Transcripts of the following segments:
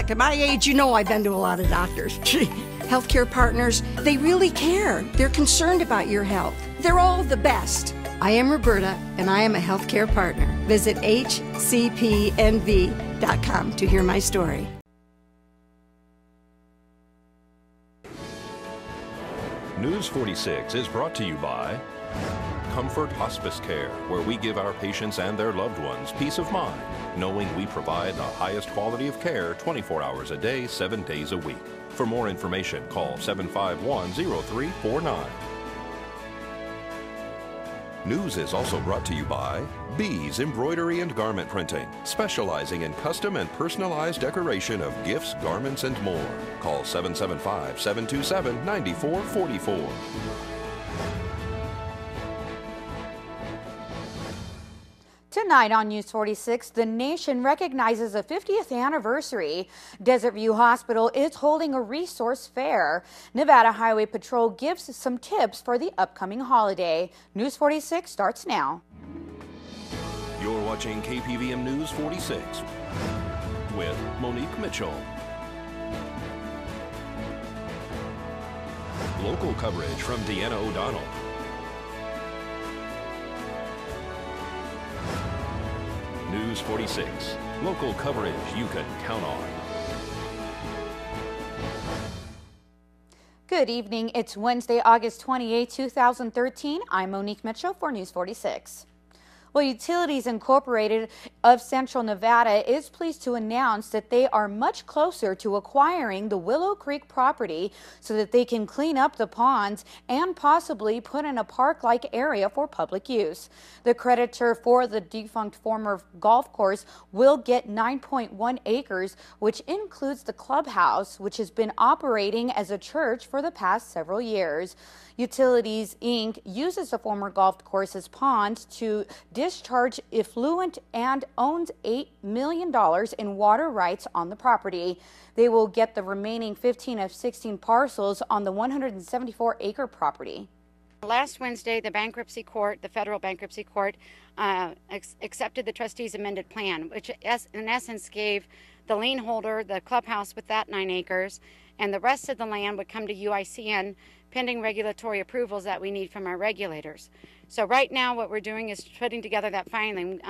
Heck, at my age, you know I've been to a lot of doctors. Healthcare partners, they really care. They're concerned about your health. They're all the best. I am Roberta, and I am a healthcare partner. Visit hcpnv.com to hear my story. News 46 is brought to you by Comfort Hospice Care, where we give our patients and their loved ones peace of mind, knowing we provide the highest quality of care 24 hours a day, 7 days a week. For more information, call 751-0349. News is also brought to you by Bees Embroidery and Garment Printing, specializing in custom and personalized decoration of gifts, garments, and more. Call 775-727-9444. Tonight on News 46, the nation recognizes a 50th anniversary. Desert View Hospital is holding a resource fair. Nevada Highway Patrol gives some tips for the upcoming holiday. News 46 starts now. You're watching KPVM News 46 with Monique Mitchell. Local coverage from Deanna O'Donnell. News 46, local coverage you can count on. Good evening. It's Wednesday, August 28, 2013. I'm Monique Mitchell for News 46. Well, Utilities Incorporated of Central Nevada is pleased to announce that they are much closer to acquiring the Willow Creek property so that they can clean up the ponds and possibly put in a park-like area for public use. The creditor for the defunct former golf course will get 9.1 acres, which includes the clubhouse, which has been operating as a church for the past several years. Utilities, Inc. uses the former golf course's ponds to discharge effluent and owns $8 million in water rights on the property. They will get the remaining 15 of 16 parcels on the 174-acre property. Last Wednesday, the bankruptcy court, the federal bankruptcy court, accepted the trustees' amended plan, which in essence gave the lien holder the clubhouse with that 9 acres, and the rest of the land would come to UICN pending regulatory approvals that we need from our regulators. So right now what we're doing is putting together that filing.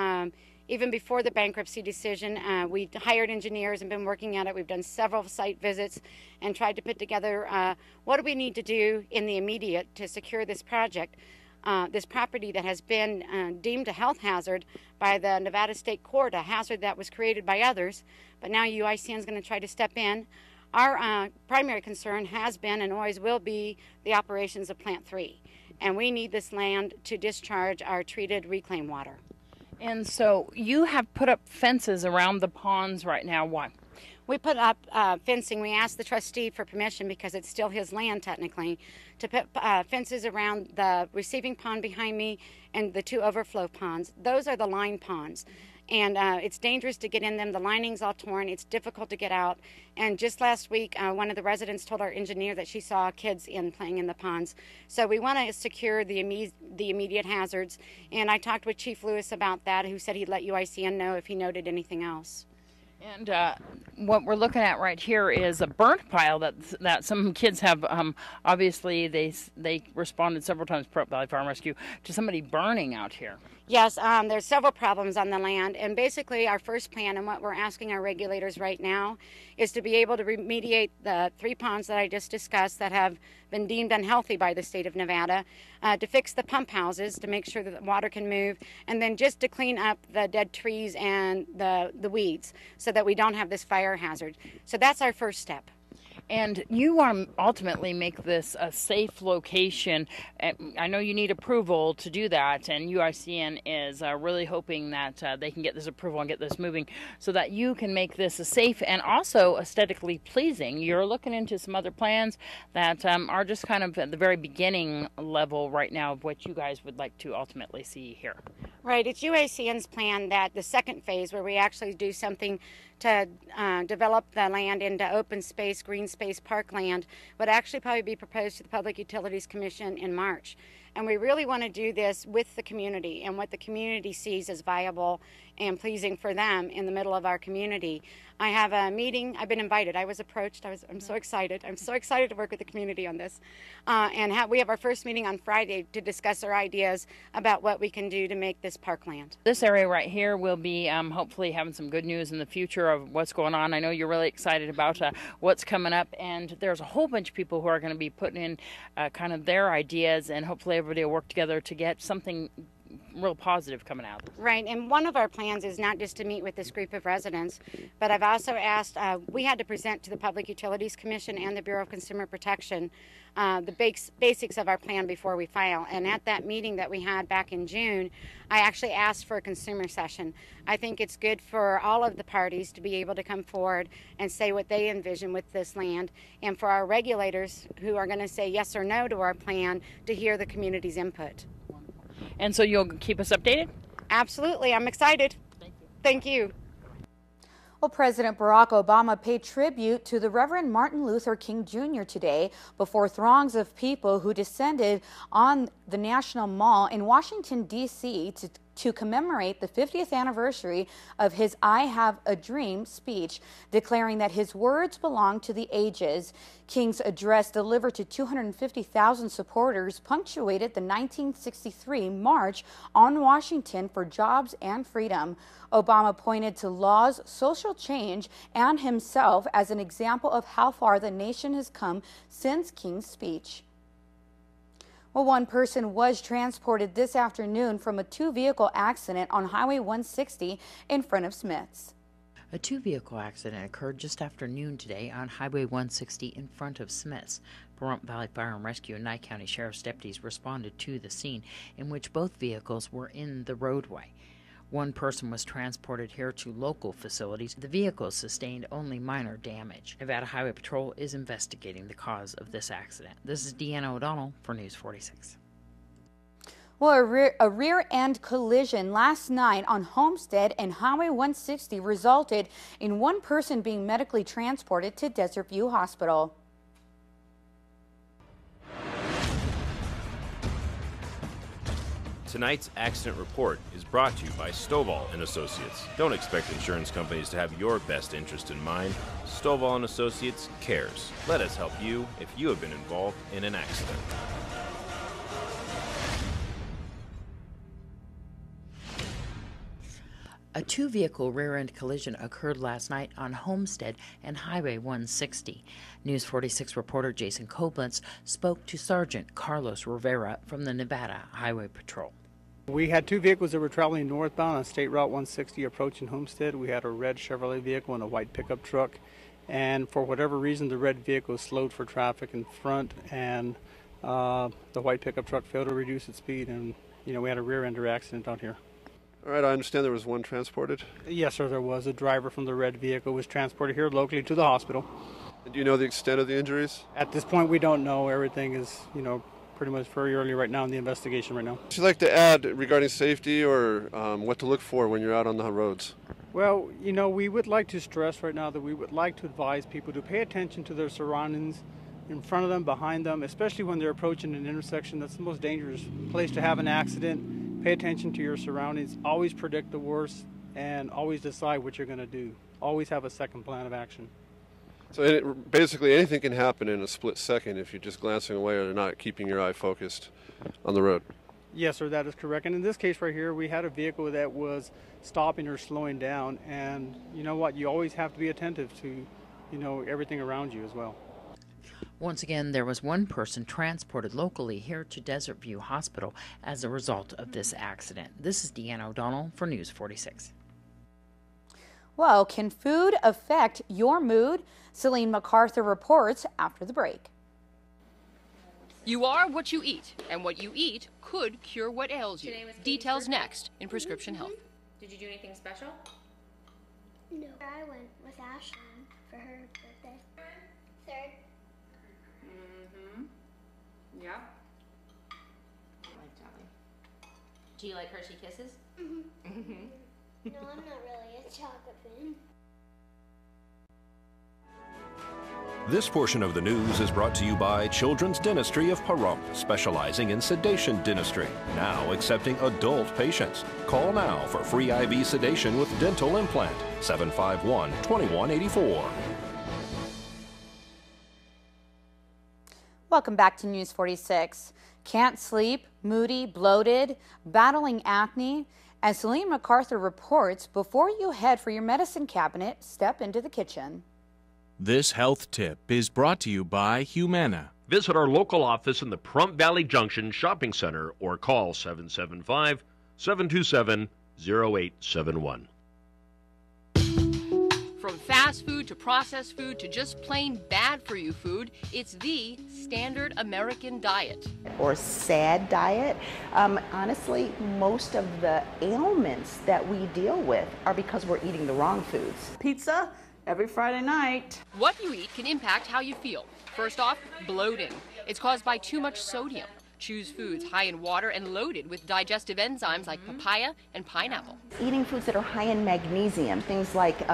Even before the bankruptcy decision, we hired engineers and been working at it. We've done several site visits and tried to put together what do we need to do in the immediate to secure this project, this property that has been deemed a health hazard by the Nevada State Court, a hazard that was created by others, but now UICN is going to try to step in. Our primary concern has been and always will be the operations of Plant 3, and we need this land to discharge our treated reclaimed water. And so you have put up fences around the ponds right now. Why? We put up fencing. We asked the trustee for permission, because it's still his land technically, to put fences around the receiving pond behind me and the 2 overflow ponds. Those are the line ponds. And it's dangerous to get in them. The lining's all torn. It's difficult to get out. And just last week, one of the residents told our engineer that she saw kids playing in the ponds. So we want to secure the immediate hazards. And I talked with Chief Lewis about that, who said he'd let UICN know if he noted anything else. And what we're looking at right here is a burnt pile that some kids have. Obviously, they responded several times, Prep Valley Farm Rescue, to somebody burning out here. Yes, there's several problems on the land, and basically our first plan and what we're asking our regulators right now is to be able to remediate the 3 ponds that I just discussed that have been deemed unhealthy by the state of Nevada, to fix the pump houses to make sure that the water can move, and then just to clean up the dead trees and the weeds so that we don't have this fire hazard. So that's our first step. And you want to ultimately make this a safe location. I know you need approval to do that, and UICN is really hoping that they can get this approval and get this moving so that you can make this a safe and also aesthetically pleasing. You're looking into some other plans that are just kind of at the very beginning level right now of what you guys would like to ultimately see here. Right, it's UICN's plan that the second phase, where we actually do something to develop the land into open space, green space, parkland would actually probably be proposed to the Public Utilities Commission in March. And we really want to do this with the community and what the community sees as viable and pleasing for them in the middle of our community. I have a meeting. I've been invited. I was approached. I'm so excited. I'm so excited to work with the community on this. We have our first meeting on Friday to discuss our ideas about what we can do to make this parkland. This area right here will be hopefully having some good news in the future of what's going on. I know you're really excited about what's coming up, and there's a whole bunch of people who are going to be putting in kind of their ideas, and hopefully everybody will work together to get something real positive coming out. Right, and one of our plans is not just to meet with this group of residents, but I've also asked, we had to present to the Public Utilities Commission and the Bureau of Consumer Protection the basics of our plan before we file. And at that meeting that we had back in June, I actually asked for a consumer session. I think it's good for all of the parties to be able to come forward and say what they envision with this land, and for our regulators who are going to say yes or no to our plan to hear the community's input. And so you'll keep us updated? Absolutely. I'm excited. Thank you. Thank you. Well, President Barack Obama paid tribute to the Reverend Martin Luther King Jr. today before throngs of people who descended on the National Mall in Washington, D.C. to commemorate the 50th anniversary of his I Have a Dream speech, declaring that his words belong to the ages. King's address, delivered to 250,000 supporters, punctuated the 1963 March on Washington for Jobs and Freedom. Obama pointed to laws, social change, and himself as an example of how far the nation has come since King's speech. Well, one person was transported this afternoon from a two-vehicle accident on Highway 160 in front of Smith's. A two-vehicle accident occurred just after noon today on Highway 160 in front of Smith's. Pahrump Valley Fire and Rescue and Nye County Sheriff's deputies responded to the scene, in which both vehicles were in the roadway. One person was transported here to local facilities. The vehicles sustained only minor damage. Nevada Highway Patrol is investigating the cause of this accident. This is Deanna O'Donnell for News 46. Well, a rear-end collision last night on Homestead and Highway 160 resulted in one person being medically transported to Desert View Hospital. Tonight's accident report is brought to you by Stovall & Associates. Don't expect insurance companies to have your best interest in mind. Stovall & Associates cares. Let us help you if you have been involved in an accident. A two-vehicle rear-end collision occurred last night on Homestead and Highway 160. News 46 reporter Jason Koblenz spoke to Sergeant Carlos Rivera from the Nevada Highway Patrol. We had two vehicles that were traveling northbound on State Route 160 approaching Homestead. We had a red Chevrolet vehicle and a white pickup truck. And for whatever reason, the red vehicle slowed for traffic in front, and the white pickup truck failed to reduce its speed. And, we had a rear-ender accident out here. All right, I understand there was one transported? Yes, sir, there was. A driver from the red vehicle was transported here locally to the hospital. And do you know the extent of the injuries? At this point, we don't know. Everything is, pretty much very early right now in the investigation right now. Would you like to add regarding safety or what to look for when you're out on the roads? Well, we would like to stress right now that we would like to advise people to pay attention to their surroundings, in front of them, behind them, especially when they're approaching an intersection. That's the most dangerous place to have an accident. Pay attention to your surroundings. Always predict the worst and always decide what you're going to do. Always have a second plan of action. So basically anything can happen in a split second if you're just glancing away or not keeping your eye focused on the road. Yes, sir, that is correct. And in this case right here, we had a vehicle that was stopping or slowing down. And you know what? You always have to be attentive to, everything around you as well. Once again, there was one person transported locally here to Desert View Hospital as a result of this accident. This is Deanna O'Donnell for News 46. Well, can food affect your mood? Celine MacArthur reports after the break. You are what you eat, and what you eat could cure what ails you. Details next in Prescription Health. Did you do anything special? No. I went with Ashlyn for her birthday. Third. Yeah. I like Jelly. Do you like Hershey Kisses? No, I'm not really a chocolate fan. This portion of the news is brought to you by Children's Dentistry of Pahrump, specializing in sedation dentistry, now accepting adult patients. Call now for free IV sedation with dental implant, 751-2184. Welcome back to News 46. Can't sleep, moody, bloated, battling acne? As Celine MacArthur reports, before you head for your medicine cabinet, step into the kitchen. This health tip is brought to you by Humana. Visit our local office in the Pahrump Valley Junction Shopping Center or call 775-727-0871. From fast food to processed food to just plain bad for you food, it's the standard American diet. Or SAD diet. Honestly, most of the ailments that we deal with are because we're eating the wrong foods. Pizza every Friday night. What you eat can impact how you feel. First off, bloating. It's caused by too much sodium. Choose foods high in water and loaded with digestive enzymes like papaya and pineapple. Eating foods that are high in magnesium, things like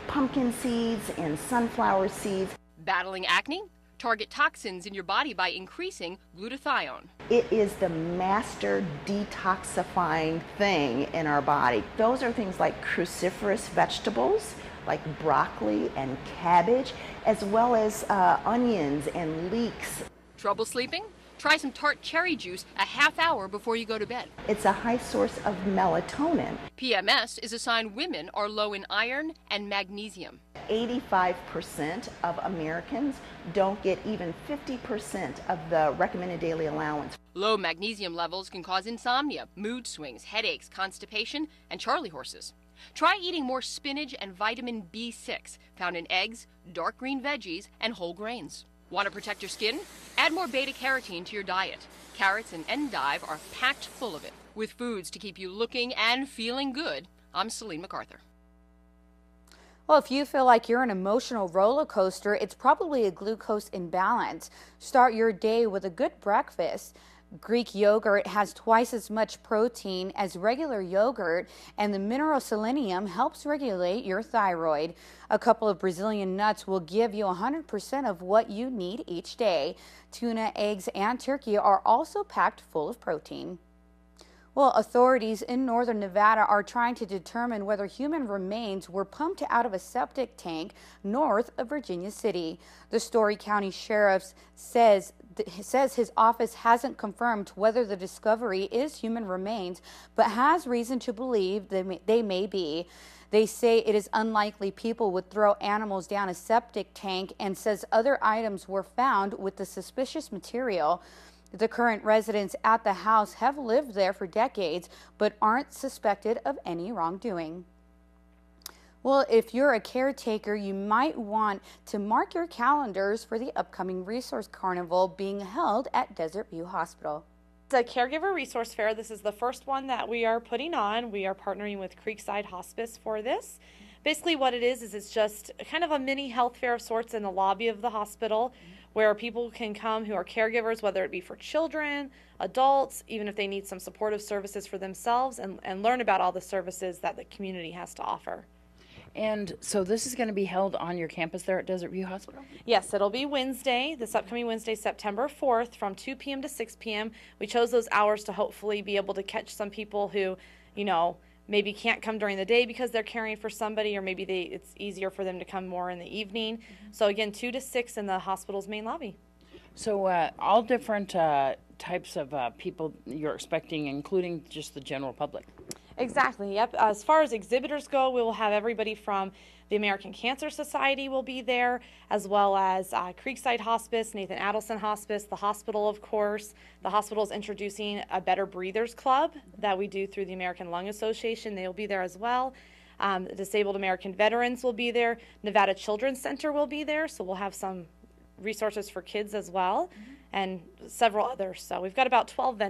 pumpkin seeds and sunflower seeds. Battling acne? Target toxins in your body by increasing glutathione. It is the master detoxifying thing in our body. Those are things like cruciferous vegetables, like broccoli and cabbage, as well as onions and leeks. Trouble sleeping? Try some tart cherry juice a half hour before you go to bed. It's a high source of melatonin. PMS is a sign women are low in iron and magnesium. 85% of Americans don't get even 50% of the recommended daily allowance. Low magnesium levels can cause insomnia, mood swings, headaches, constipation, and Charlie horses. Try eating more spinach and vitamin B6 found in eggs, dark green veggies, and whole grains. Want to protect your skin? Add more beta-carotene to your diet. Carrots and endive are packed full of it. With foods to keep you looking and feeling good, I'm Celine MacArthur. Well, if you feel like you're an emotional roller coaster, it's probably a glucose imbalance. Start your day with a good breakfast. Greek yogurt has twice as much protein as regular yogurt, and the mineral selenium helps regulate your thyroid. A couple of Brazilian nuts will give you 100% of what you need each day. Tuna, eggs, and turkey are also packed full of protein. Well, authorities in northern Nevada are trying to determine whether human remains were pumped out of a septic tank north of Virginia City. The Story County Sheriff says his office hasn't confirmed whether the discovery is human remains, but has reason to believe they may be. They say it is unlikely people would throw animals down a septic tank, and says other items were found with the suspicious material. The current residents at the house have lived there for decades, but aren't suspected of any wrongdoing. Well, if you're a caretaker, you might want to mark your calendars for the upcoming Resource Carnival being held at Desert View Hospital. It's a caregiver resource fair. This is the first one that we are putting on. We are partnering with Creekside Hospice for this. Basically what it is it's just kind of a mini health fair of sorts in the lobby of the hospital, where people can come who are caregivers, whether it be for children, adults, even if they need some supportive services for themselves, and learn about all the services that the community has to offer. And so this is going to be held on your campus there at Desert View Hospital? Yes, it'll be Wednesday, this upcoming Wednesday, September 4th, from 2 p.m. to 6 p.m. We chose those hours to hopefully be able to catch some people who, you know, maybe can't come during the day because they're caring for somebody, or maybe it's easier for them to come more in the evening. So again, 2 to 6 in the hospital's main lobby. So all different types of people you're expecting, including just the general public? Exactly, yep. As far as exhibitors go, we will have everybody from the American Cancer Society will be there, as well as Creekside Hospice, Nathan Adelson Hospice, the hospital, of course. The hospital is introducing a Better Breathers Club that we do through the American Lung Association. They will be there as well. Disabled American Veterans will be there. Nevada Children's Center will be there, so we'll have some resources for kids as well, and several others. So we've got about 12 vendors.